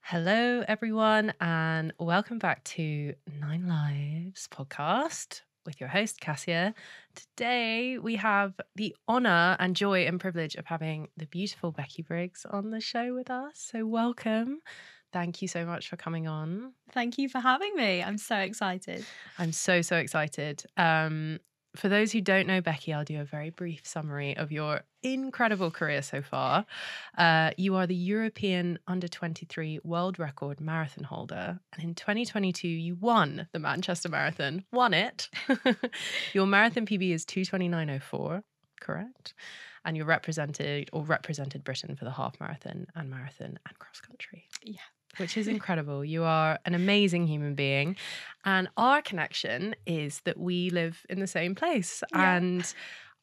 Hello, everyone, and welcome back to Nine Lives podcast with your host, Cassia. Today, we have the honor and joy and privilege of having the beautiful Becky Briggs on the show with us. So, welcome. Thank you so much for coming on. Thank you for having me. I'm so excited. I'm so excited. For those who don't know Becky, I'll do a very brief summary of your incredible career so far. You are the European Under-23 world record marathon holder. And in 2022, you won the Manchester Marathon. Won it. Your marathon PB is 2:29:04, correct? And you represented Britain for the half marathon and cross country. Yeah. Which is incredible. You are an amazing human being. And our connection is that we live in the same place. Yeah. And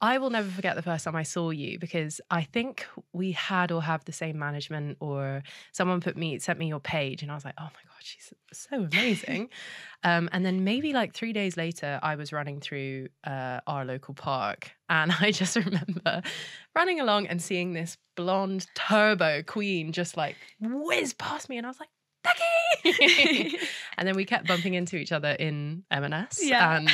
I will never forget the first time I saw you, because I think we had or have the same management, or someone sent me your page, and I was like, oh my God, she's so amazing. And then maybe like 3 days later, I was running through our local park, and I just remember running along and seeing this blonde turbo queen just like whiz past me, and I was like, Becky! And then we kept bumping into each other in M&S and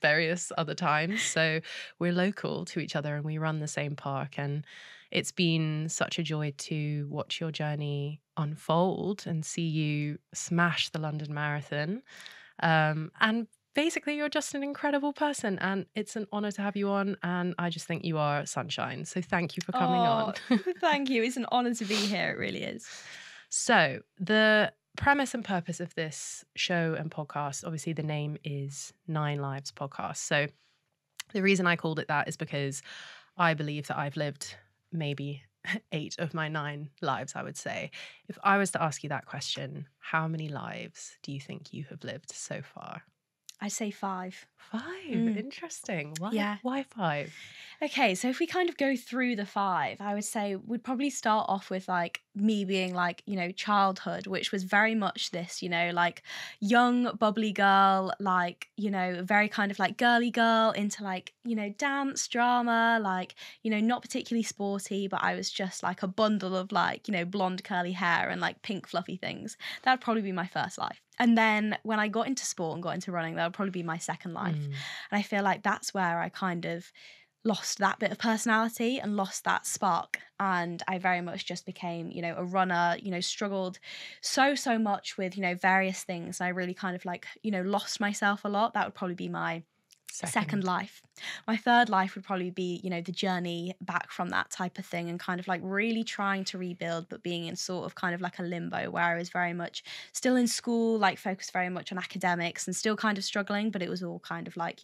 various other times. So we're local to each other and we run the same park. And it's been such a joy to watch your journey unfold and see you smash the London Marathon. And basically, you're just an incredible person, and it's an honor to have you on. And I just think you are sunshine. So thank you for coming on. Thank you. It's an honor to be here. It really is. So the premise and purpose of this show and podcast, obviously the name is Nine Lives Podcast. So the reason I called it that is because I believe that I've lived maybe 8 of my 9 lives, I would say. If I was to ask you that question, how many lives do you think you have lived so far? I'd say 5. 5? Interesting. Why? Yeah. Why 5? Okay, so if we kind of go through the 5, I would say we'd probably start off with like me being like, childhood, which was very much this, like young, bubbly girl, like, very kind of like girly girl into like, dance, drama, like, not particularly sporty, but I was just like a bundle of like, blonde curly hair and like pink fluffy things. That'd probably be my first life. And then when I got into sport and got into running, that would probably be my second life. And I feel like that's where I kind of lost that bit of personality and lost that spark. And I very much just became, a runner, struggled so much with, various things. And I really kind of like, lost myself a lot. That would probably be my second life. My third life would probably be, the journey back from that type of thing and kind of like really trying to rebuild, but being in sort of kind of like a limbo where I was very much still in school, like focused very much on academics and still kind of struggling, but it was all kind of like,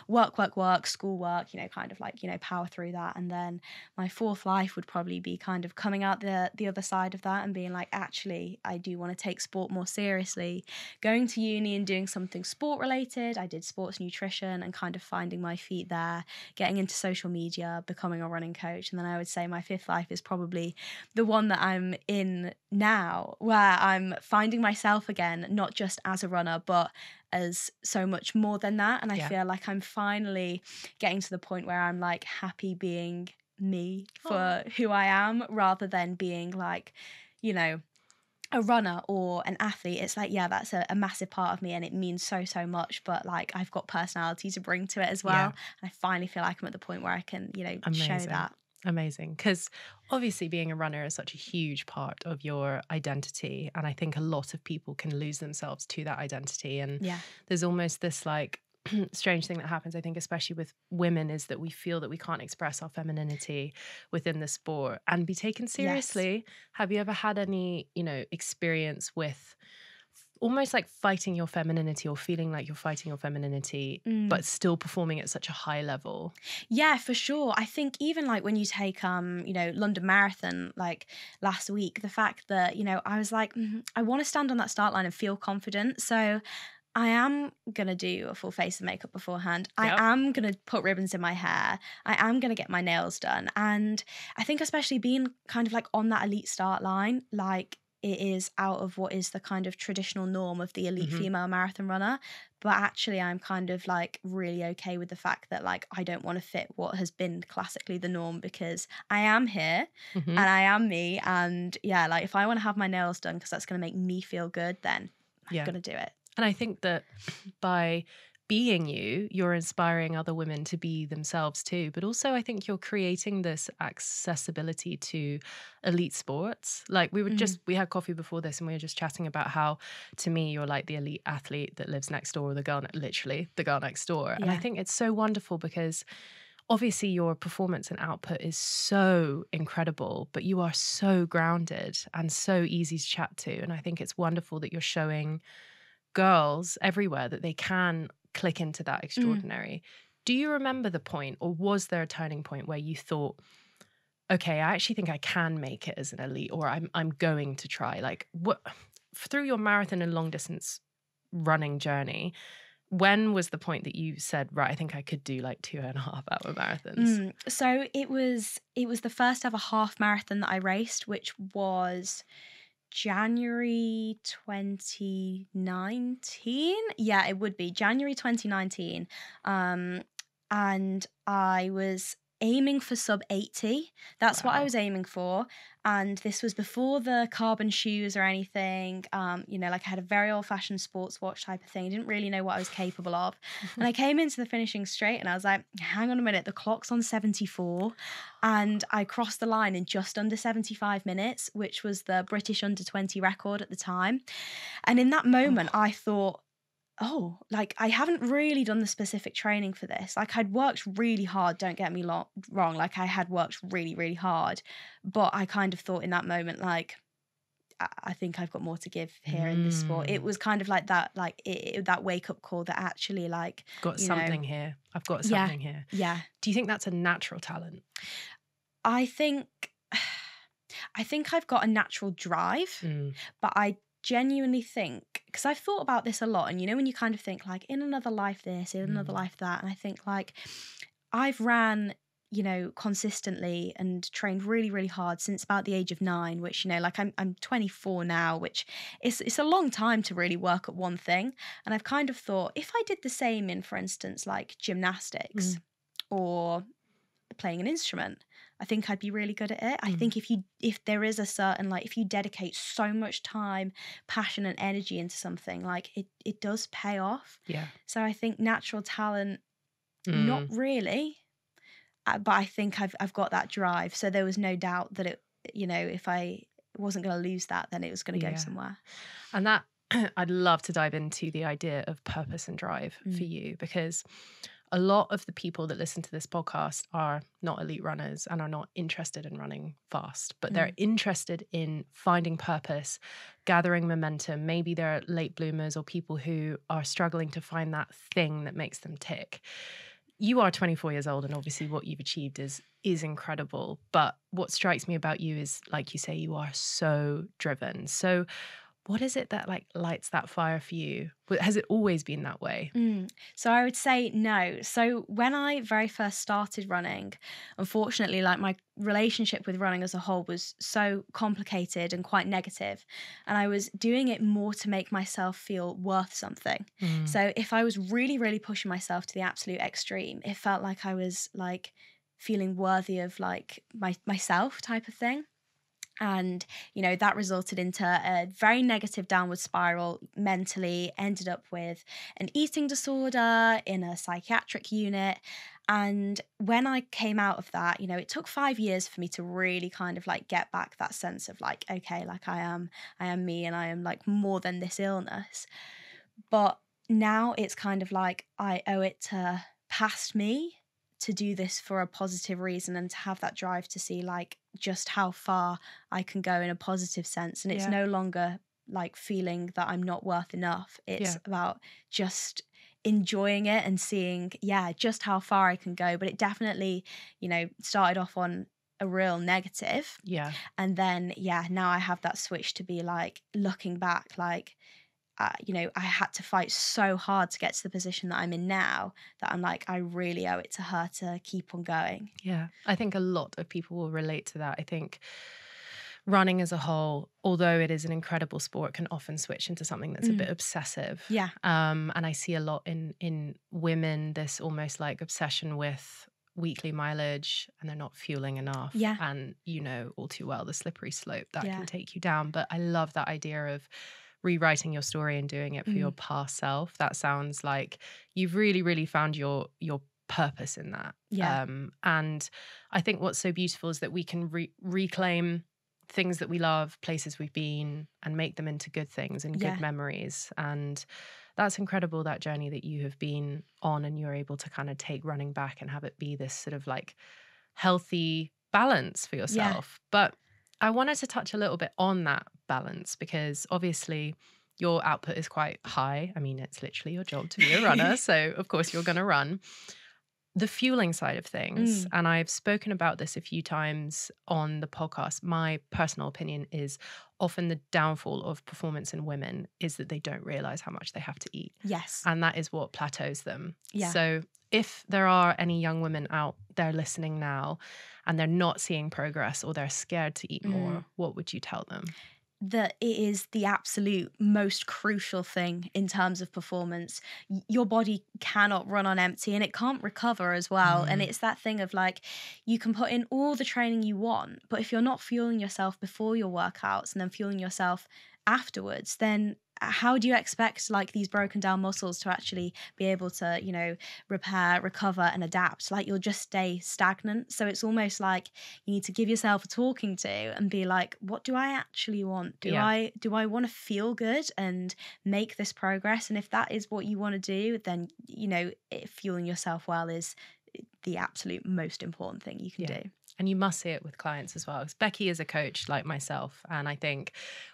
work, school work, kind of like, power through that. And then my fourth life would probably be kind of coming out the other side of that and being like, actually, I do want to take sport more seriously, going to uni and doing something sport related. I did sports nutrition and kind of finding my feet there, getting into social media, becoming a running coach. And then I would say my fifth life is probably the one that I'm in now, where I'm finding myself again, not just as a runner, but as so much more than that. And I feel like I'm finally getting to the point where I'm like happy being me for who I am, rather than being like, a runner or an athlete. It's like, yeah, that's a massive part of me and it means so much, but like I've got personality to bring to it as well. And I finally feel like I'm at the point where I can, show that. Amazing. Because obviously being a runner is such a huge part of your identity. And I think a lot of people can lose themselves to that identity. And there's almost this like strange thing that happens, I think, especially with women, is that we feel that we can't express our femininity within the sport and be taken seriously. Have you ever had any, experience with almost like fighting your femininity or feeling like you're fighting your femininity, but still performing at such a high level? Yeah, for sure. I think even like when you take, London Marathon, like last week, the fact that, I was like, I want to stand on that start line and feel confident. So I am going to do a full face of makeup beforehand. Yep. I am going to put ribbons in my hair. I am going to get my nails done. And I think especially being kind of like on that elite start line, like it is out of what is the kind of traditional norm of the elite Mm-hmm. female marathon runner. But actually, I'm kind of like really okay with the fact that like I don't want to fit what has been classically the norm, because I am here Mm-hmm. and I am me. And yeah, like if I want to have my nails done because that's going to make me feel good, then I'm going to do it. And I think that by being you, you're inspiring other women to be themselves too. But also, I think you're creating this accessibility to elite sports. Like we had coffee before this and we were just chatting about how, to me, you're like the elite athlete that lives next door, or literally the girl next door. And I think it's so wonderful because obviously your performance and output is so incredible, but you are so grounded and so easy to chat to. And I think it's wonderful that you're showing girls everywhere that they can click into that extraordinary. Do you remember the point, or was there a turning point where you thought, okay, I actually think I can make it as an elite, or I'm going to try? Like, what, through your marathon and long distance running journey, when was the point that you said, right, I think I could do like 2.5-hour marathons? So it was the first ever half marathon that I raced, which was January 2019. Yeah, it would be January 2019. And I was aiming for sub 80. That's what I was aiming for. And this was before the carbon shoes or anything. Like I had a very old-fashioned sports watch type of thing. I didn't really know what I was capable of. And I came into the finishing straight and I was like, hang on a minute, the clock's on 74. And I crossed the line in just under 75 minutes, which was the British under 20 record at the time. And in that moment, I thought, oh, like I haven't really done the specific training for this. Like I'd worked really hard, don't get me wrong. Like I had worked really, really hard. But I kind of thought in that moment, like, I think I've got more to give here in this sport. It was kind of like that, like that wake up call that actually, like, Got something here. I've got something here. Yeah. Do you think that's a natural talent? I think I've got a natural drive, but I genuinely think, because I've thought about this a lot, and when you kind of think like in another life this, in another life that, and I think like I've ran consistently and trained really, really hard since about the age of 9, which, like I'm 24 now, which it's a long time to really work at one thing. And I've kind of thought, if I did the same in, for instance, like gymnastics or playing an instrument, I think I'd be really good at it. I think if there is a certain, like, if you dedicate so much time, passion and energy into something, like it does pay off. Yeah. So I think natural talent, not really, but I think I've got that drive. So there was no doubt that it, if I wasn't going to lose that, then it was going to go somewhere. And that I'd love to dive into the idea of purpose and drive for you, because a lot of the people that listen to this podcast are not elite runners and are not interested in running fast, but they're interested in finding purpose, gathering momentum. Maybe they're late bloomers or people who are struggling to find that thing that makes them tick. You are 24 years old, and obviously what you've achieved is incredible. But what strikes me about you is, like you say, you are so driven. So what is it that like lights that fire for you? Has it always been that way? So I would say no. So when I very first started running, unfortunately, like my relationship with running as a whole was so complicated and quite negative. And I was doing it more to make myself feel worth something. So if I was really, really pushing myself to the absolute extreme, it felt like I was like feeling worthy of like myself type of thing. And, that resulted into a very negative downward spiral mentally, ended up with an eating disorder in a psychiatric unit. And when I came out of that, it took 5 years for me to really kind of like get back that sense of like, okay, like I am me, and I am like more than this illness. But now it's kind of like I owe it to past me to do this for a positive reason, and to have that drive to see like just how far I can go in a positive sense. And it's no longer like feeling that I'm not worth enough. It's about just enjoying it and seeing, just how far I can go. But it definitely, started off on a real negative. Yeah. And then, now I have that switch to be like looking back, like, I had to fight so hard to get to the position that I'm in now, that I'm like, I really owe it to her to keep on going. Yeah. I think a lot of people will relate to that. I think running as a whole, although it is an incredible sport, can often switch into something that's a bit obsessive. Yeah. And I see a lot in women, this almost like obsession with weekly mileage, and they're not fueling enough. Yeah. And you know all too well the slippery slope that Yeah. can take you down. But I love that idea of rewriting your story and doing it for your past self. That sounds like you've really, really found your purpose in that. Yeah. And I think what's so beautiful is that we can reclaim things that we love, places we've been, and make them into good things and good memories. And that's incredible, that journey that you have been on, and you're able to kind of take running back and have it be this sort of like healthy balance for yourself. But I wanted to touch a little bit on that balance, because obviously your output is quite high. I mean, it's literally your job to be a runner. So of course you're going to run. The fueling side of things, and I've spoken about this a few times on the podcast, my personal opinion is often the downfall of performance in women is that they don't realize how much they have to eat. Yes. And that is what plateaus them. Yeah. So if there are any young women out there listening now and they're not seeing progress, or they're scared to eat more, what would you tell them? That it is the absolute most crucial thing in terms of performance. Your body cannot run on empty, and it can't recover as well. And it's that thing of like, you can put in all the training you want, but if you're not fueling yourself before your workouts and then fueling yourself afterwards, then how do you expect like these broken down muscles to actually be able to, you know, repair, recover and adapt? Like, you'll just stay stagnant. So it's almost like you need to give yourself a talking to and be like, what do I actually want? Do I want to feel good and make this progress? And if that is what you want to do, then, you know, fueling yourself well is the absolute most important thing you can do. And you must see it with clients as well. Because Becky is a coach like myself. And I think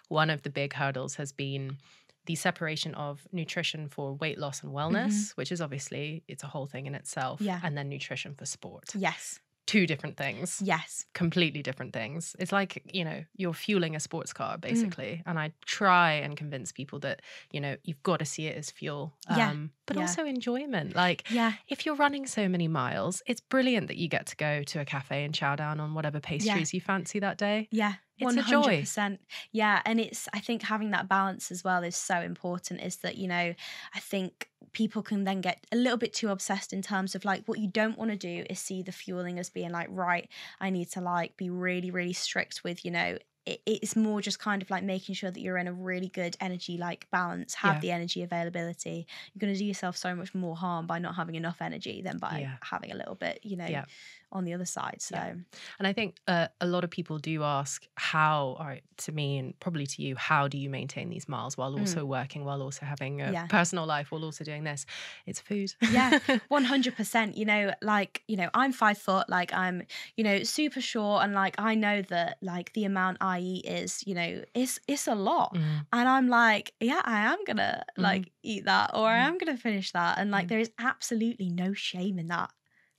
one of the big hurdles has been the separation of nutrition for weight loss and wellness, which is obviously, it's a whole thing in itself. Yeah. And then nutrition for sport. Yes. Two different things. Yes. Completely different things. It's like, you know, you're fueling a sports car, basically. And I try and convince people that, you know, you've got to see it as fuel. But also enjoyment. Like, if you're running so many miles, it's brilliant that you get to go to a cafe and chow down on whatever pastries you fancy that day. Yeah. It's 100%. A joy. Yeah. And I think having that balance as well is so important, is that, you know, I think people can then get a little bit too obsessed in terms of like, what you don't want to do is see the fueling as being like, right, I need to like be really, really strict with, you know, it's more just kind of like making sure that you're in a really good energy like balance, have the energy availability. You're going to do yourself so much more harm by not having enough energy than by having a little bit, you know, on the other side. So, and I think a lot of people do ask how, or to me and probably to you, how do you maintain these miles while also working, while also having a personal life, while also doing this? It's food. 100%. You know, like, you know, I'm 5 foot, like I'm, you know, super short, and like I know that like the amount I eat is, you know, it's a lot, and I'm like, yeah, I am gonna like eat that, or I am gonna finish that, and like there is absolutely no shame in that.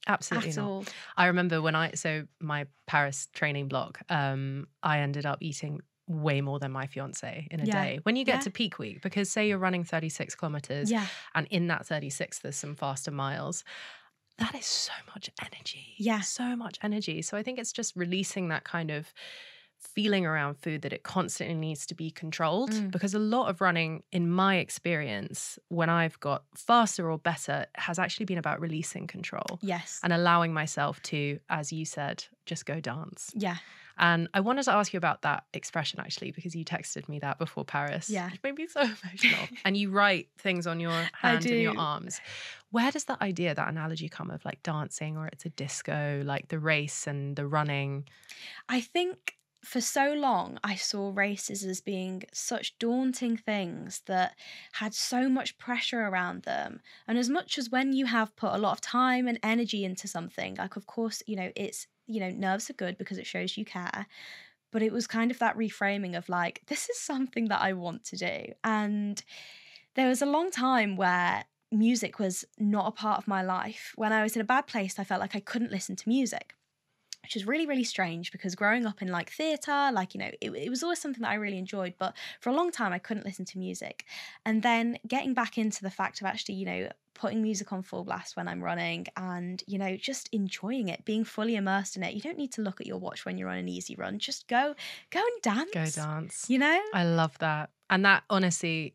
Absolutely not. All. I remember when my Paris training block, I ended up eating way more than my fiance in a day when you get to peak week, because say you're running 36 kilometers and in that 36 there's some faster miles. That is so much energy. So much energy. So I think it's just releasing that kind of feeling around food, that it constantly needs to be controlled, because a lot of running, in my experience, when I've got faster or better, has actually been about releasing control. And allowing myself to, as you said, just go dance. And I wanted to ask you about that expression, actually, because you texted me that before Paris. Which made me so emotional. And you write things on your hands and your arms. Where does that idea, that analogy come of like dancing, or it's a disco, like the race and the running? I think for so long, I saw races as being such daunting things that had so much pressure around them. And as much as when you have put a lot of time and energy into something, like, of course, you know, it's, you know, nerves are good because it shows you care. But it was kind of that reframing of like, this is something that I want to do. And there was a long time where music was not a part of my life. When I was in a bad place, I felt like I couldn't listen to music. which is really, really strange because growing up in like theatre, like, you know, it was always something that I really enjoyed, but for a long time I couldn't listen to music. And then getting back into the fact of actually, you know, putting music on full blast when I'm running and, you know, just enjoying it, being fully immersed in it. You don't need to look at your watch when you're on an easy run. Just go and dance. Go dance. You know? I love that. And that, honestly,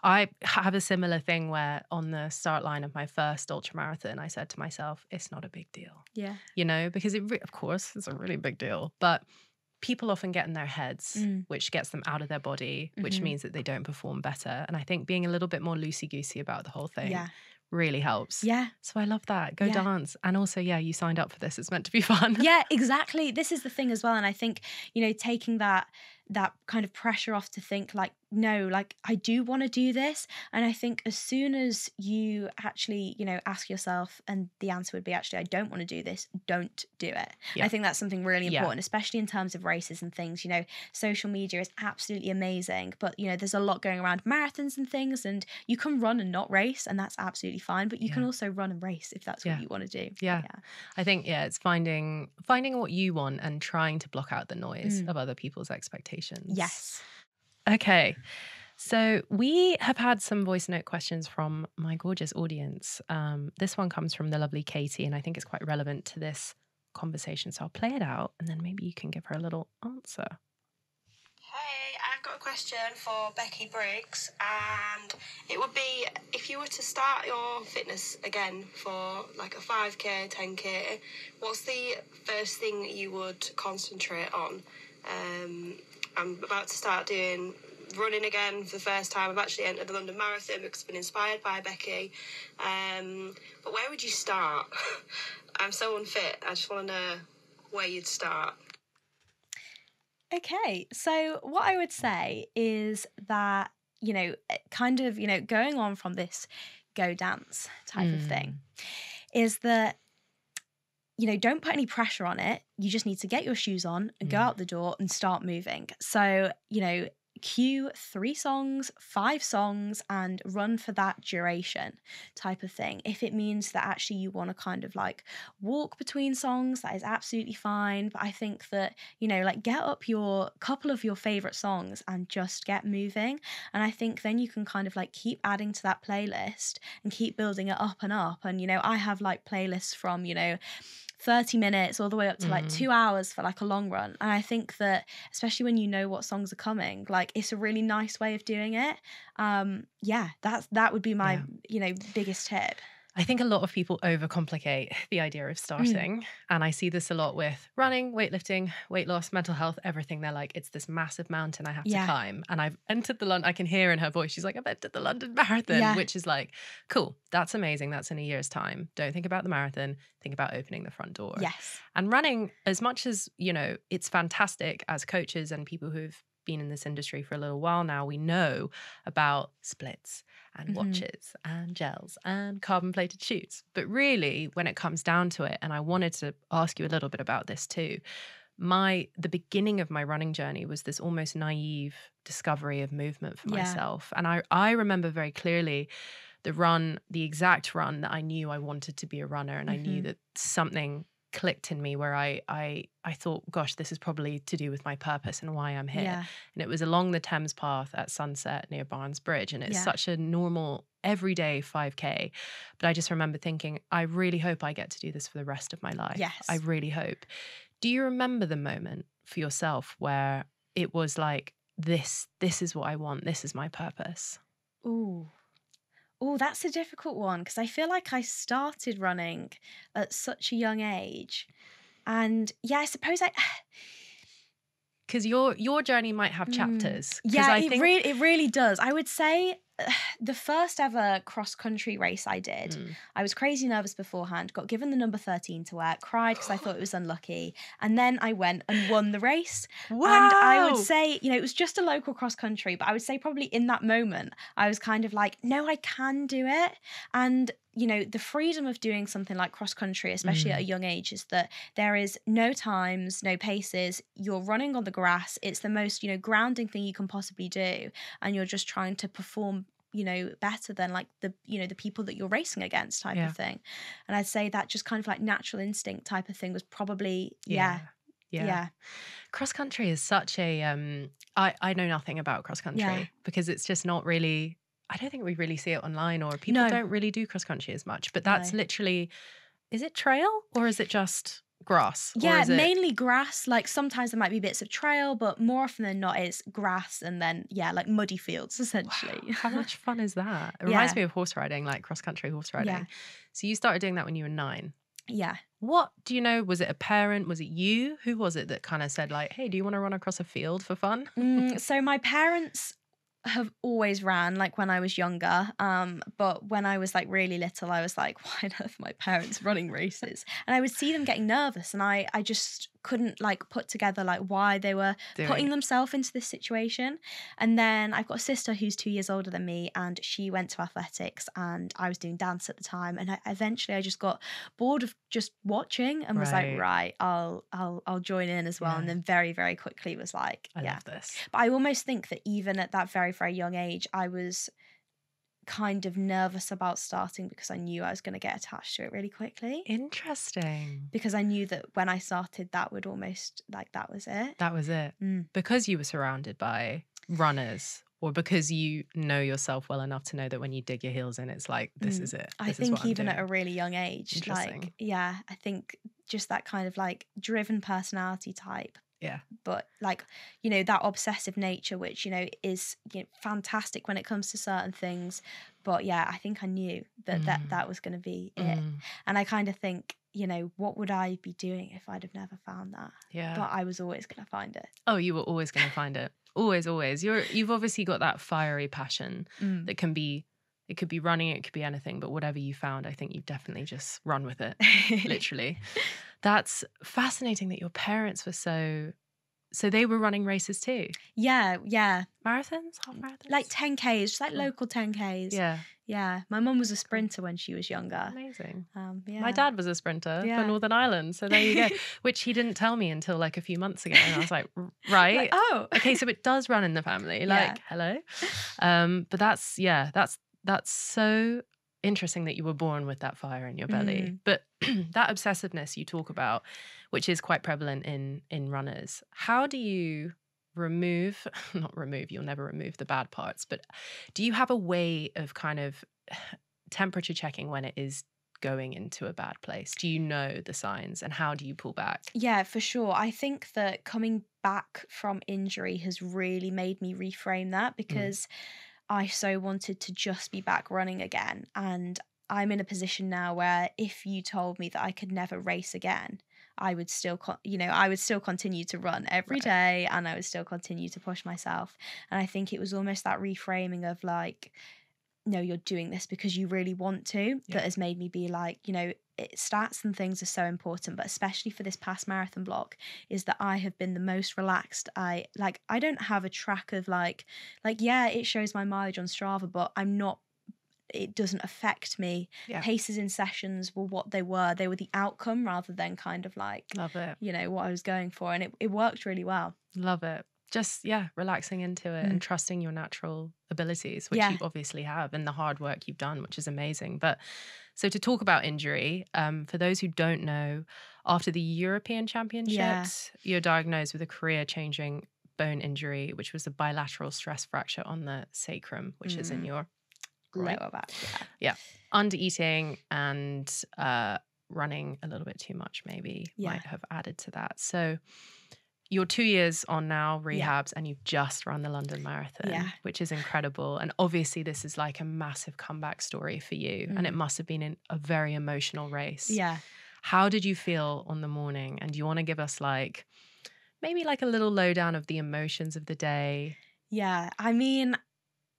I have a similar thing where on the start line of my first ultramarathon, I said to myself, it's not a big deal. Yeah. You know, because of course, it's a really big deal. But people often get in their heads, which gets them out of their body, which means that they don't perform better. And I think being a little bit more loosey-goosey about the whole thing really helps. Yeah. So I love that. Go dance. And also, you signed up for this. It's meant to be fun. Yeah, exactly. This is the thing as well. And I think, you know, taking that kind of pressure off to think like, no, like I do want to do this. And I think as soon as you actually, you know, ask yourself and the answer would be actually, I don't want to do this, don't do it. Yeah. I think that's something really important, especially in terms of races and things. You know, social media is absolutely amazing, but, you know, there's a lot going around marathons and things, and you can run and not race, and that's absolutely fine. But you can also run and race if that's what you want to do. Yeah. I think, it's finding what you want and trying to block out the noise of other people's expectations. Yes. Okay. So we have had some voice note questions from my gorgeous audience. This one comes from the lovely Katie, and I think it's quite relevant to this conversation. So I'll play it out and then maybe you can give her a little answer. Hey, I've got a question for Becky Briggs, and it would be, if you were to start your fitness again for like a 5k, 10k, what's the first thing that you would concentrate on? I'm about to start doing running again for the first time. I've actually entered the London Marathon because I've been inspired by Becky. But where would you start? I'm so unfit. I just want to know where you'd start. Okay, so what I would say is that, you know, kind of, you know, going on from this go dance type of thing, is that, you know, don't put any pressure on it. You just need to get your shoes on and go out the door and start moving. So, you know, cue 3 songs, 5 songs, and run for that duration type of thing. If it means that actually you want to kind of like walk between songs, that is absolutely fine. But I think that, you know, like get up your couple of your favorite songs and just get moving. And I think then you can kind of like keep adding to that playlist and keep building it up and up. And, you know, I have like playlists from, you know, 30 minutes all the way up to like 2 hours for like a long run. And I think that especially when you know what songs are coming, like it's a really nice way of doing it. That would be my you know, biggest tip. I think a lot of people overcomplicate the idea of starting. And I see this a lot with running, weightlifting, weight loss, mental health, everything. They're like, it's this massive mountain I have to climb. And I've entered the London, I can hear in her voice, she's like, I've entered the London Marathon, which is like, cool, that's amazing. That's in a year's time. Don't think about the marathon, think about opening the front door. Yes. And running, as much as, you know, it's fantastic as coaches and people who've been in this industry for a little while now, we know about splits and watches and gels and carbon plated shoes. But really, when it comes down to it, and I wanted to ask you a little bit about this too, the beginning of my running journey was this almost naive discovery of movement for myself. And I remember very clearly the exact run that I knew I wanted to be a runner, and I knew that something clicked in me where I thought, gosh, this is probably to do with my purpose and why I'm here. And it was along the Thames Path at sunset near Barnes Bridge. And it's such a normal, everyday 5K. But I just remember thinking, I really hope I get to do this for the rest of my life. Yes. I really hope. Do you remember the moment for yourself where it was like, this is what I want, this is my purpose? Oh, that's a difficult one because I feel like I started running at such a young age. And I suppose because your journey might have chapters. Yeah, it really does. I would say the first ever cross-country race I did, I was crazy nervous beforehand, got given the number 13 to wear, cried because I thought it was unlucky, and then I went and won the race. Wow. And I would say, you know, it was just a local cross-country, but I would say probably in that moment, I was kind of like, no, I can do it. And you know, the freedom of doing something like cross country, especially at a young age, is that there is no times, no paces. You're running on the grass. It's the most, you know, grounding thing you can possibly do. And you're just trying to perform, better than like the people that you're racing against type of thing. And I'd say that just kind of like natural instinct type of thing was probably yeah. Cross country is such a I know nothing about cross country because it's just not really, I don't think we really see it online, or people don't really do cross country as much. But that's literally, is it trail or is it just grass? Yeah, or is it... mainly grass. Like sometimes there might be bits of trail, but more often than not it's grass, and then like muddy fields essentially. Wow, how much fun is that? It reminds me of horse riding, like cross country horse riding. So you started doing that when you were 9. Yeah. What do you know? Was it a parent? Was it you? Who was it that kind of said like, hey, do you want to run across a field for fun? So my parents have always ran, like when I was younger, but when I was like really little, I was like, why on earth are my parents running races? And I would see them getting nervous, and I just couldn't like put together like why they were putting themselves into this situation. And then I've got a sister who's 2 years older than me, and she went to athletics, and I was doing dance at the time, and eventually I just got bored of just watching and was like, right, I'll join in as well. And then very, very quickly was like, I love this. But I almost think that even at that very, very young age, I was kind of nervous about starting because I knew I was going to get attached to it really quickly. Interesting. Because I knew that when I started, that would almost, like, that was it. That was it. Because you were surrounded by runners, or because you know yourself well enough to know that when you dig your heels in, it's like, this is it. I think even at a really young age, like, I think just that kind of like driven personality type. Yeah. But like, that obsessive nature, which, is fantastic when it comes to certain things. But yeah, I think I knew that was going to be it. And I kind of think, what would I be doing if I'd have never found that? Yeah. But I was always going to find it. Oh, you were always going to find it. Always, always. You've obviously got that fiery passion that can be, it could be running, it could be anything, but whatever you found, I think you've definitely just run with it, literally. That's fascinating that your parents were so they were running races too? Yeah. Marathons? Half marathons? Like 10Ks, just like local 10Ks. Yeah. My mum was a sprinter when she was younger. Amazing. Yeah. My dad was a sprinter for Northern Ireland, so there you go. Which he didn't tell me until like a few months ago, and I was like, right, like, oh, okay, so it does run in the family. Like, hello. But that's so interesting that you were born with that fire in your belly. But that obsessiveness you talk about, which is quite prevalent in runners, how do you you'll never remove the bad parts, but do you have a way of kind of temperature checking when it is going into a bad place? Do you know the signs, and how do you pull back? Yeah, for sure. I think that coming back from injury has really made me reframe that, because I so wanted to just be back running again. And I'm in a position now where if you told me that I could never race again, I would still, continue to run every day, and I would still continue to push myself. And I think it was almost that reframing of like, no, you're doing this because you really want to, that has made me be like, stats and things are so important, but especially for this past marathon block, is that I have been the most relaxed. I don't have a track of like, it shows my mileage on Strava, but it doesn't affect me. Paces in sessions were what they were the outcome rather than kind of like, love it, what I was going for. And it worked really well. Love it. Just, relaxing into it and trusting your natural abilities, which you obviously have, and the hard work you've done, which is amazing. But so to talk about injury, for those who don't know, after the European Championships, you're diagnosed with a career-changing bone injury, which was a bilateral stress fracture on the sacrum, which is in your lower back. Yeah. Under eating and running a little bit too much maybe might have added to that. So you're 2 years on now, rehabs, and you've just run the London Marathon, which is incredible. And obviously this is like a massive comeback story for you. And it must have been a very emotional race. Yeah. How did you feel on the morning? And do you want to give us like, maybe like a little lowdown of the emotions of the day? Yeah. I mean,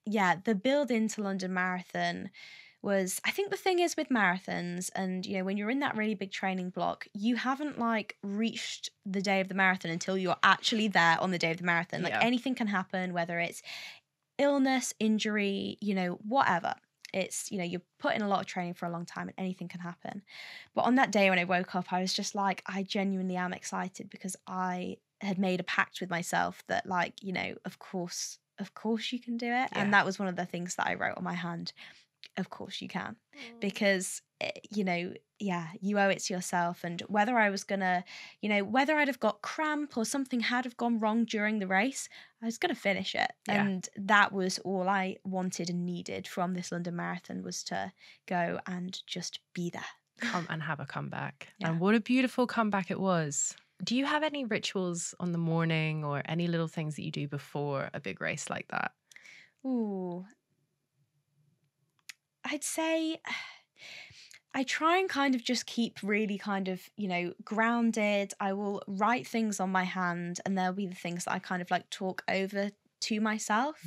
the build into London Marathon was, I think the thing is with marathons, and when you're in that really big training block, you haven't like reached the day of the marathon until you're actually there on the day of the marathon. Like anything can happen, whether it's illness, injury, whatever. It's, you're put in a lot of training for a long time and anything can happen. But on that day when I woke up, I was just like, I genuinely am excited, because I had made a pact with myself that like, of course of course you can do it. And that was one of the things that I wrote on my hand. Of course you can, because you know, you owe it to yourself. And whether I was gonna, you know, whether I'd have got cramp or something had have gone wrong during the race, I was gonna finish it. And that was all I wanted and needed from this London Marathon, was to go and just be there. Come and have a comeback. And what a beautiful comeback it was. Do you have any rituals on the morning or any little things that you do before a big race like that? Ooh, I'd say I try and kind of just keep really kind of, you know, grounded. I will write things on my hand, and there'll be the things that I kind of like talk over to myself.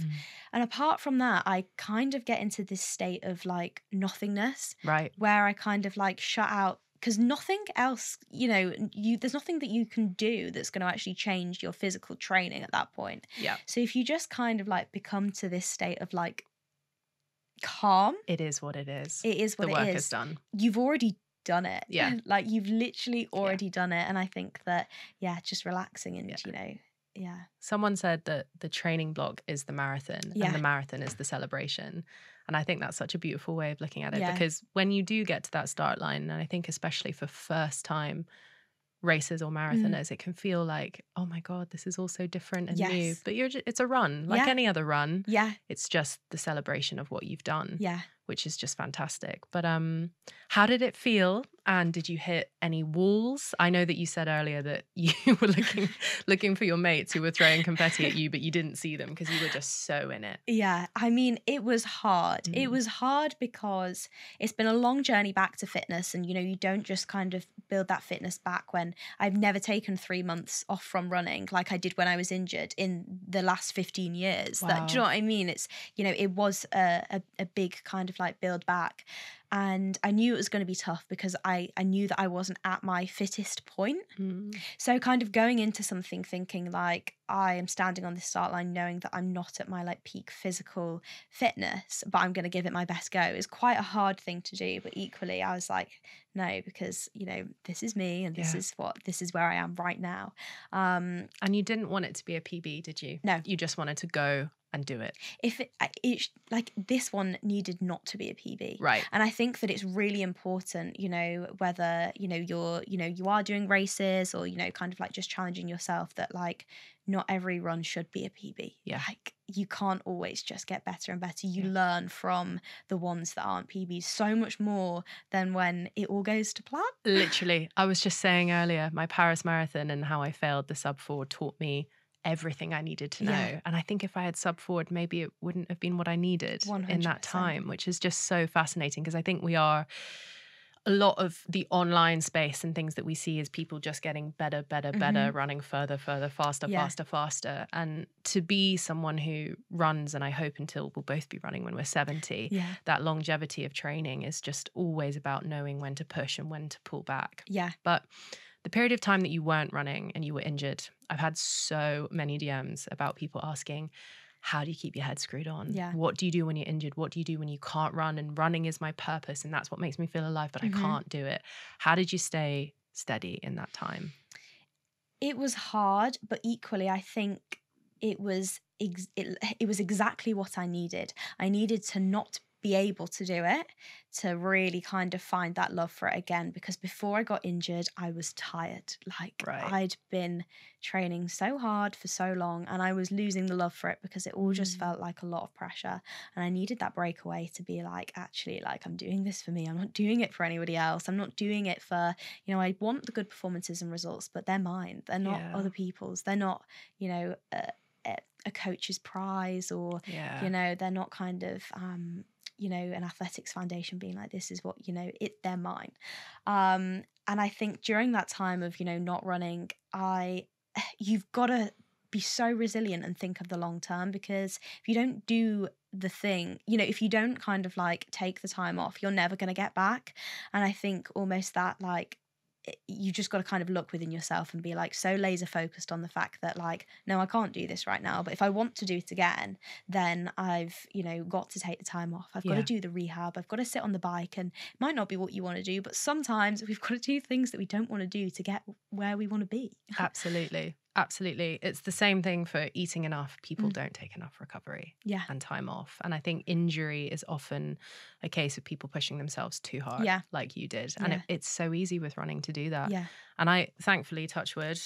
And apart from that, I kind of get into this state of like nothingness, right, where I kind of like shut out, because nothing else, you know, there's nothing that you can do that's going to actually change your physical training at that point. Yeah. So if you just kind of like become to this state of like calm, it is what it is. It is what it is. The work is done. You've already done it. Yeah. Like you've literally already done it. And I think that, just relaxing and, you know, Someone said that the training block is the marathon and the marathon is the celebration. And I think that's such a beautiful way of looking at it, because when you do get to that start line, and I think especially for first time racers or marathoners, it can feel like, oh my God, this is all so different and new. But it's a run, like any other run. Yeah. It's just the celebration of what you've done. Yeah. Which is just fantastic. But how did it feel? And did you hit any walls? I know that you said earlier that you were looking for your mates who were throwing confetti at you, but you didn't see them because you were just so in it. Yeah, I mean, it was hard. It was hard because it's been a long journey back to fitness. And, you know, you don't just kind of build that fitness back when I've never taken 3 months off from running like I did when I was injured in the last 15 years. Wow. Do you know what I mean? It's, you know, it was a big kind of like build back. And I knew it was going to be tough because I knew that I wasn't at my fittest point. So kind of going into something thinking like I am standing on this start line knowing that I'm not at my like peak physical fitness, but I'm going to give it my best go is quite a hard thing to do. But equally, I was like, no, because, you know, this is me and this is where I am right now. And you didn't want it to be a PB, did you? No. You just wanted to go and do it. If it like this one needed not to be a PB, right? And I think that it's really important, you know, whether you are doing races or, you know, kind of like just challenging yourself, that like not every run should be a PB. Like you can't always just get better and better. You learn from the ones that aren't PBs so much more than when it all goes to plan. Literally, I was just saying earlier, my Paris Marathon and how I failed the sub 4 taught me everything I needed to know. And I think if I had sub 4, maybe it wouldn't have been what I needed 100%. In that time, which is just so fascinating, because I think we are a lot of the online space and things that we see is people just getting better, running further, faster. And to be someone who runs, and I hope until we'll both be running when we're 70, that longevity of training is just always about knowing when to push and when to pull back. But the period of time that you weren't running and you were injured, I've had so many DMs about people asking, how do you keep your head screwed on? What do you do when you're injured? What do you do when you can't run? And running is my purpose and that's what makes me feel alive, but I can't do it. How did you stay steady in that time? It was hard, but equally I think it was exactly what I needed. I needed to not be able to do it, to really kind of find that love for it again, because before I got injured I was tired. Like I'd been training so hard for so long and I was losing the love for it because it all just felt like a lot of pressure, and I needed that breakaway to be like, actually, like I'm doing this for me. I'm not doing it for anybody else. I'm not doing it for, you know, I want the good performances and results, but they're mine. They're not other people's. They're not, you know, a coach's prize, or you know, they're not kind of you know, an athletics foundation being like, this is what, you know, they're mine. And I think during that time of, you know, not running, you've got to be so resilient and think of the long term, because if you don't do the thing, you know, if you don't kind of like take the time off, you're never going to get back. And I think almost that like, you just got to kind of look within yourself and be like so laser focused on the fact that like, no, I can't do this right now, but if I want to do it again, then I've, you know, got to take the time off. I've got to do the rehab. I've got to sit on the bike, and it might not be what you want to do, but sometimes we've got to do things that we don't want to do to get where we want to be. Absolutely. absolutely. It's the same thing for eating enough. People don't take enough recovery and time off. And I think injury is often a case of people pushing themselves too hard, like you did. And it's so easy with running to do that. Yeah. And I, thankfully, touch wood,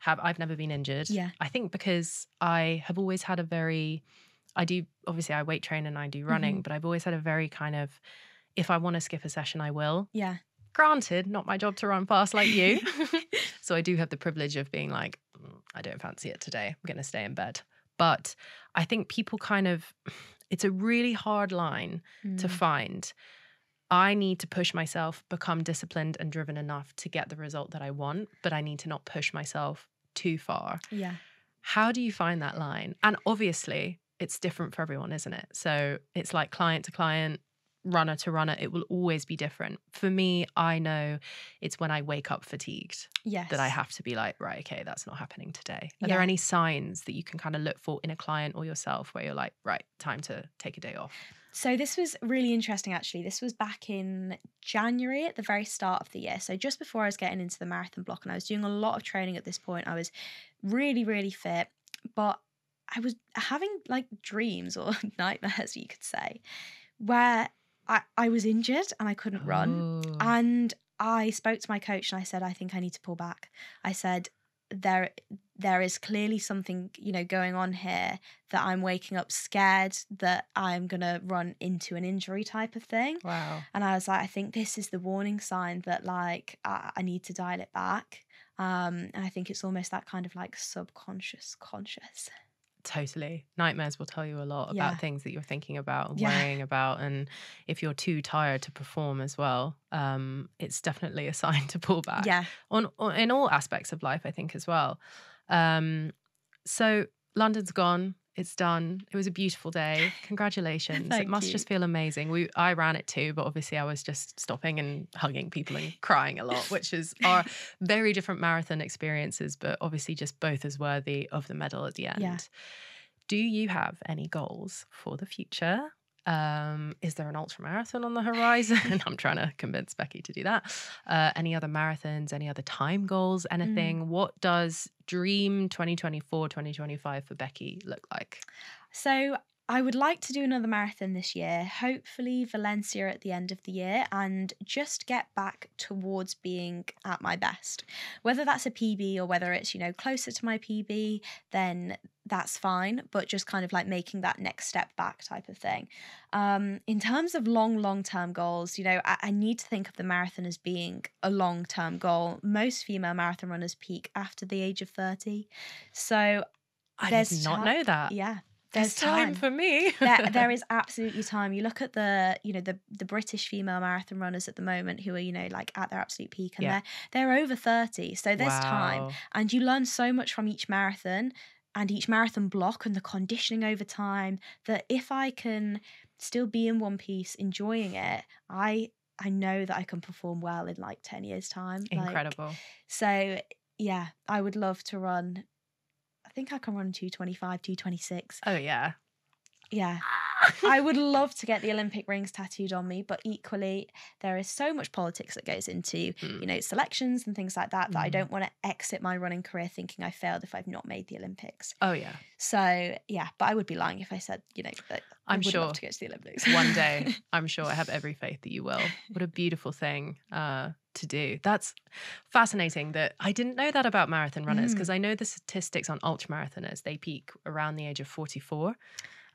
I've never been injured. Yeah. I think because I have always had obviously I weight train and I do running, but I've always had a very kind of, if I want to skip a session, I will. Yeah. Granted, not my job to run fast like you. So I do have the privilege of being like, I don't fancy it today. I'm going to stay in bed. But I think people it's a really hard line to find. I need to push myself, become disciplined and driven enough to get the result that I want, but I need to not push myself too far. Yeah. How do you find that line? And obviously, it's different for everyone, isn't it? So it's like client to client, runner to runner, it will always be different. For me, I know it's when I wake up fatigued that I have to be like, right, okay, that's not happening today. Are there any signs that you can kind of look for in a client or yourself where you're like, right, time to take a day off? So this was really interesting, actually. This was back in January at the very start of the year. So just before I was getting into the marathon block, and I was doing a lot of training at this point. I was really, really fit, but I was having like dreams or nightmares, you could say, where I was injured and I couldn't run. And I spoke to my coach and I said, I think I need to pull back. I said, there is clearly something, going on here that I'm waking up scared that I'm going to run into an injury type of thing. Wow. And I was like, I think this is the warning sign that like I need to dial it back. And I think it's almost that kind of like subconscious conscious. Totally. Nightmares will tell you a lot about things that you're thinking about and worrying about. And if you're too tired to perform as well, it's definitely a sign to pull back. Yeah. In all aspects of life, I think, as well. So London's gone. It's done. It was a beautiful day. Congratulations. It must just feel amazing. I ran it too, but obviously I was just stopping and hugging people and crying a lot, which are very different marathon experiences, but obviously just both as worthy of the medal at the end. Yeah. Do you have any goals for the future? Is there an ultra marathon on the horizon? I'm trying to convince Becky to do that. Any other marathons, any other time goals, anything? What does dream 2024, 2025 for Becky look like? So I would like to do another marathon this year, hopefully Valencia at the end of the year, and just get back towards being at my best. Whether that's a PB or whether it's, closer to my PB, then that's fine, but just kind of like making that next step back type of thing. In terms of long-term goals, I need to think of the marathon as being a long-term goal. Most female marathon runners peak after the age of 30. So I did not know that. Yeah. There's time for me. there is absolutely time. You look at the British female marathon runners at the moment who are, like at their absolute peak, and they're over 30. So there's time. And you learn so much from each marathon and each marathon block and the conditioning over time that if I can still be in one piece, enjoying it, I know that I can perform well in like 10 years' time. Incredible. So yeah, I would love to run. I think I can run 225, 226. Oh, yeah. Yeah. I would love to get the Olympic rings tattooed on me, but equally, there is so much politics that goes into, selections and things like that, that I don't want to exit my running career thinking I failed if I've not made the Olympics. Oh, yeah. So, yeah, but I would be lying if I said, that I would love to go to the Olympics. One day, I'm sure, I have every faith that you will. What a beautiful thing to do. That's fascinating that I didn't know that about marathon runners, because I know the statistics on ultramarathoners, they peak around the age of 44.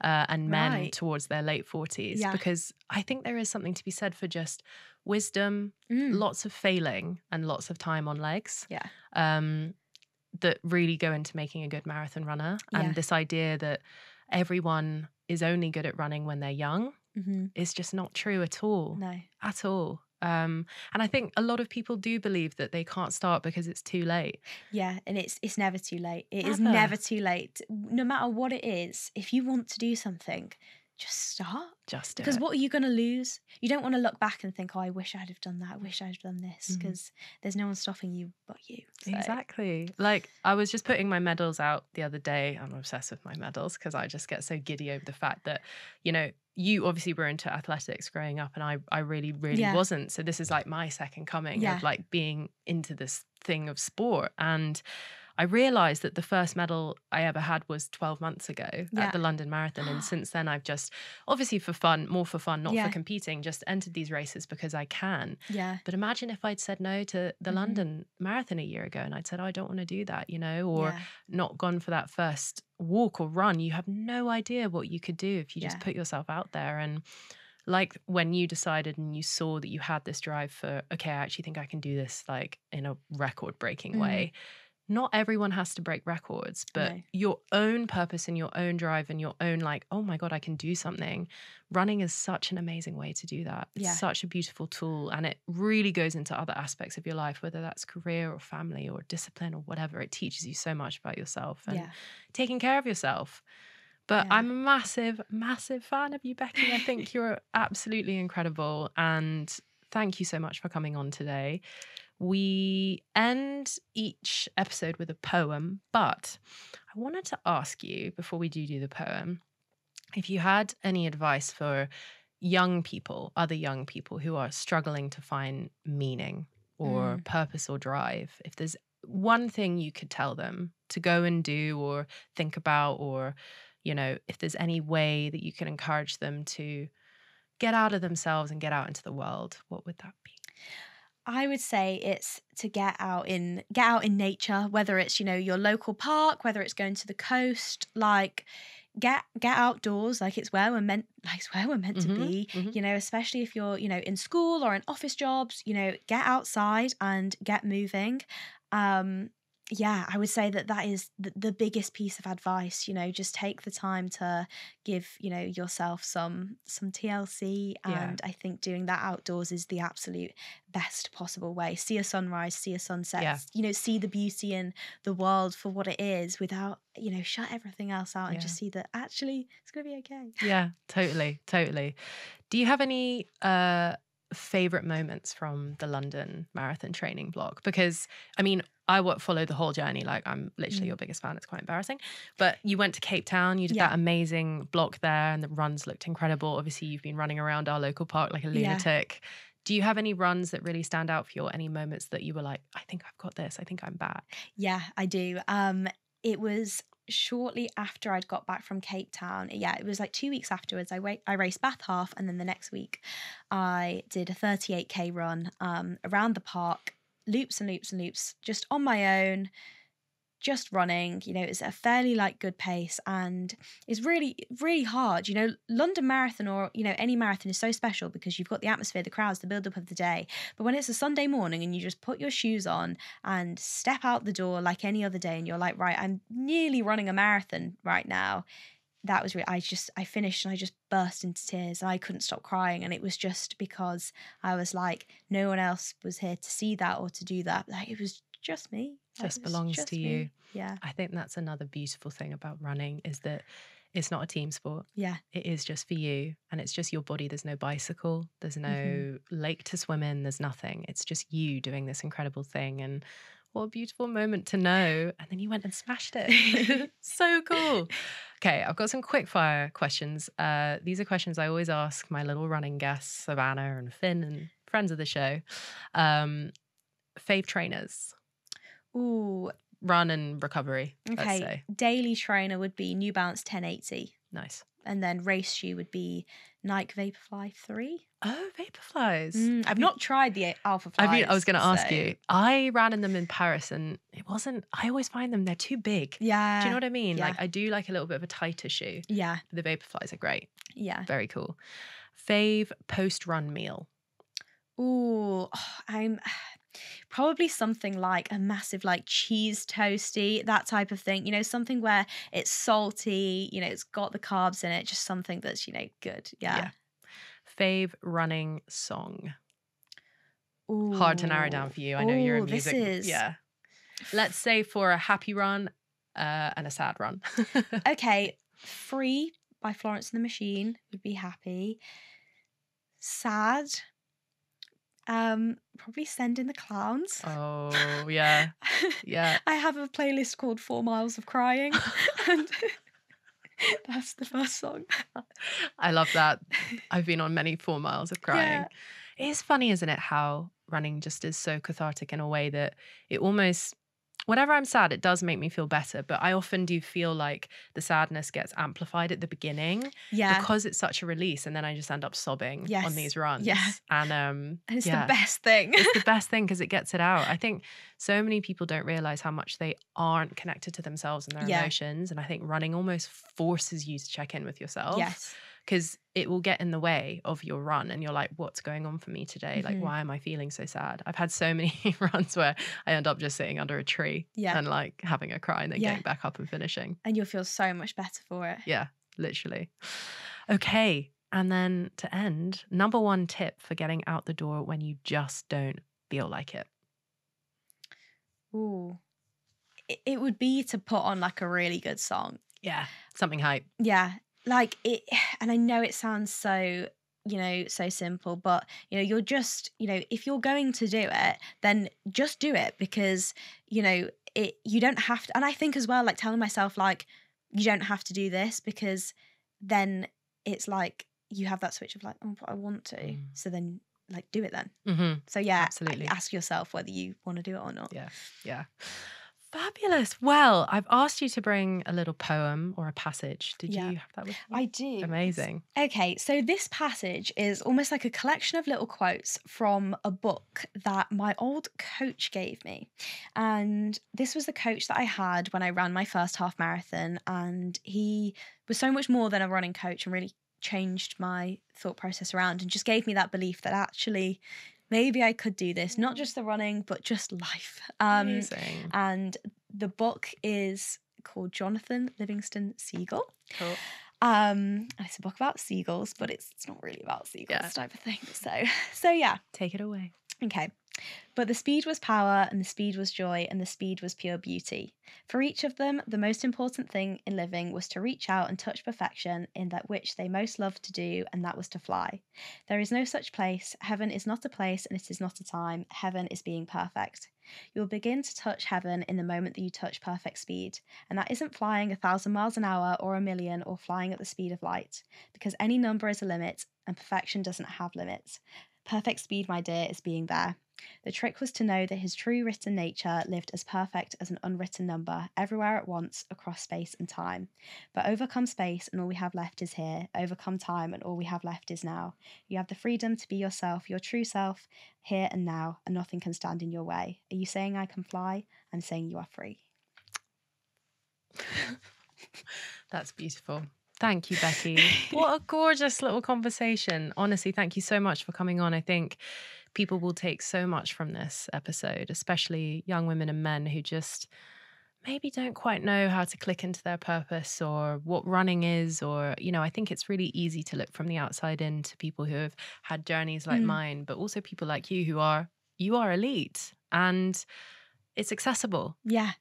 And men towards their late 40s, because I think there is something to be said for just wisdom, lots of failing and lots of time on legs that really go into making a good marathon runner. And this idea that everyone is only good at running when they're young is just not true at all. No. At all. And I think a lot of people do believe that they can't start because it's too late. Yeah, and it's never too late. It is never too late. No matter what it is, if you want to do something, just start. Just do because it. What are you going to lose? You don't want to look back and think, oh, I wish I'd have done that. I wish I'd have done this, because there's no one stopping you but you. So. Exactly. Like, I was just putting my medals out the other day. I'm obsessed with my medals because I just get so giddy over the fact that, you obviously were into athletics growing up, and I really, really wasn't. So this is like my second coming of like being into this thing of sport. And I realized that the first medal I ever had was 12 months ago Yeah. at the London Marathon. And since then, I've just, obviously for fun, more for fun, not Yeah. for competing, just entered these races because I can. Yeah. But imagine if I'd said no to the London Marathon a year ago and I'd said, oh, I don't want to do that, you know, or Yeah. not gone for that first walk or run. You have no idea what you could do if you just Yeah. put yourself out there. And like when you decided and you saw that you had this drive for, okay, I actually think I can do this like in a record breaking way. Not everyone has to break records, but No. your own purpose and your own drive and your own like, oh my God, I can do something. Running is such an amazing way to do that. It's Yeah. such a beautiful tool. And it really goes into other aspects of your life, whether that's career or family or discipline or whatever. It teaches you so much about yourself and Yeah. taking care of yourself. But Yeah. I'm a massive, massive fan of you, Becky. I think you're absolutely incredible. And thank you so much for coming on today. We end each episode with a poem, but I wanted to ask you before we do the poem, if you had any advice for young people, other young people who are struggling to find meaning or purpose or drive, if there's one thing you could tell them to go and do or think about, or, you know, if there's any way that you can encourage them to get out of themselves and get out into the world, what would that be? I would say it's to get out in nature, whether it's, you know, your local park, whether it's going to the coast, like get outdoors, like it's where we're meant to be, you know, especially if you're, you know, in school or in office jobs, you know, get outside and get moving. Yeah, I would say that is the biggest piece of advice, you know, just take the time to give, you know, yourself some TLC. Yeah. And I think doing that outdoors is the absolute best possible way. See a sunrise, see a sunset, Yeah. you know, see the beauty in the world for what it is without, you know, shut everything else out and just see that actually it's going to be okay. Yeah, totally. Do you have any favorite moments from the London Marathon training block? Because I mean, I follow the whole journey. Like I'm literally your biggest fan. It's quite embarrassing. But you went to Cape Town, you did that amazing block there, and the runs looked incredible. Obviously, you've been running around our local park like a lunatic. Do you have any runs that really stand out for you, or any moments that you were like, I think I've got this, I think I'm back? Yeah, I do. It was shortly after I'd got back from Cape Town. Yeah, it was like 2 weeks afterwards. I raced Bath Half, and then the next week I did a 38k run around the park, loops and loops and loops, just on my own, just running. You know, it's a fairly like good pace, and it's really, really hard. You know, London Marathon, or, you know, any marathon is so special because you've got the atmosphere, the crowds, the build up of the day. But when it's a Sunday morning and you just put your shoes on and step out the door like any other day, and you're like, right, I'm nearly running a marathon right now. That was really, I finished and I just burst into tears. I couldn't stop crying. And it was just because I was like, no one else was here to see that or to do that. Like, it was just me. Just belongs to you. Yeah. I think that's another beautiful thing about running, is that it's not a team sport. Yeah. It is just for you, and it's just your body. There's no bicycle, there's no lake to swim in, there's nothing. It's just you doing this incredible thing. And what a beautiful moment to know. And then you went and smashed it. So cool. Okay, I've got some quick fire questions. These are questions I always ask my little running guests, Savannah and Finn and friends of the show. Fave trainers. Ooh. Run and recovery, let's Okay. say. Daily trainer would be New Balance 1080. Nice. And then race shoe would be Nike Vaporfly 3. Oh, Vaporflies. I've not tried the Alpha Flies. I was going to ask you. I ran in them in Paris, and it wasn't, I always find them, they're too big. Yeah. Do you know what I mean? Yeah. Like, I do like a little bit of a tighter shoe. Yeah. But the Vaporflies are great. Yeah. Very cool. Fave post-run meal. Ooh, I'm probably something like a massive like cheese toasty, that type of thing. You know, something where it's salty, you know, it's got the carbs in it, just something that's, you know, good. Yeah. Fave running song. Ooh. Hard to narrow down for you. I know you're a Ooh, music. this is... Yeah. Let's say for a happy run and a sad run. Okay. Free by Florence and the Machine would be happy. Sad. Probably Send in the Clowns. Oh, yeah. Yeah. I have a playlist called 4 Miles of Crying. And that's the first song. I love that. I've been on many 4 miles of crying. Yeah. It is funny, isn't it, how running just is so cathartic in a way that it almost, whenever I'm sad, it does make me feel better. But I often do feel like the sadness gets amplified at the beginning because it's such a release. And then I just end up sobbing on these runs. Yeah. And it's the best thing. It's the best thing because it gets it out. I think so many people don't realize how much they aren't connected to themselves and their emotions. And I think running almost forces you to check in with yourself. Yes. Because it will get in the way of your run and you're like, what's going on for me today? Like, why am I feeling so sad? I've had so many runs where I end up just sitting under a tree and like having a cry and then getting back up and finishing. And you'll feel so much better for it. Yeah, literally. Okay. And then to end, number 1 tip for getting out the door when you just don't feel like it. Ooh. It would be to put on like a really good song. Yeah. Something hype. Yeah. Like it, and I know it sounds so, so simple, but, you're just, if you're going to do it, then just do it because, you don't have to. And I think as well, like telling myself, like, you don't have to do this because then it's like you have that switch of like, oh, but I want to. So then like do it then. So yeah, absolutely. Ask yourself whether you want to do it or not. Yeah. Yeah. Fabulous. Well, I've asked you to bring a little poem or a passage. Did you have that with you? I do. Amazing. Okay, so this passage is almost like a collection of little quotes from a book that my old coach gave me. And this was the coach that I had when I ran my first half marathon. And he was so much more than a running coach and really changed my thought process around and just gave me that belief that actually maybe I could do this, not just the running, but just life. Amazing. And the book is called Jonathan Livingston Seagull. Cool. And it's a book about seagulls, but it's not really about seagulls type of thing. So yeah. Take it away. Okay. But the speed was power, and the speed was joy, and the speed was pure beauty. For each of them, the most important thing in living was to reach out and touch perfection in that which they most loved to do, and that was to fly. There is no such place. Heaven is not a place, and it is not a time. Heaven is being perfect. You will begin to touch heaven in the moment that you touch perfect speed. And that isn't flying 1,000 miles an hour or 1,000,000 or flying at the speed of light, because any number is a limit, and perfection doesn't have limits. Perfect speed, my dear, is being there. The trick was to know that his true written nature lived as perfect as an unwritten number, everywhere at once, across space and time. But overcome space and all we have left is here. Overcome time and all we have left is now. You have the freedom to be yourself, your true self, here and now, and nothing can stand in your way. Are you saying I can fly? I'm saying you are free. That's beautiful. Thank you, Becky. What a gorgeous little conversation. Honestly, thank you so much for coming on. I think people will take so much from this episode, especially young women and men who just maybe don't quite know how to click into their purpose or what running is, or, I think it's really easy to look from the outside in to people who have had journeys like mine, but also people like you who are elite and it's accessible. Yeah.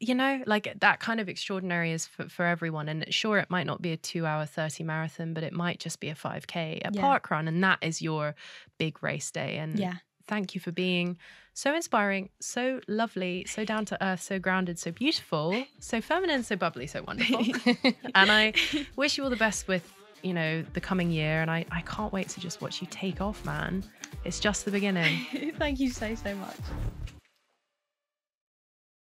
Like that kind of extraordinary is for everyone. And sure, it might not be a 2-hour 30 marathon, but it might just be a 5K, a park run. And that is your big race day. And thank you for being so inspiring, so lovely, so down to earth, so grounded, so beautiful, so feminine, so bubbly, so wonderful. And I wish you all the best with, the coming year. And I can't wait to just watch you take off, man. It's just the beginning. Thank you so much.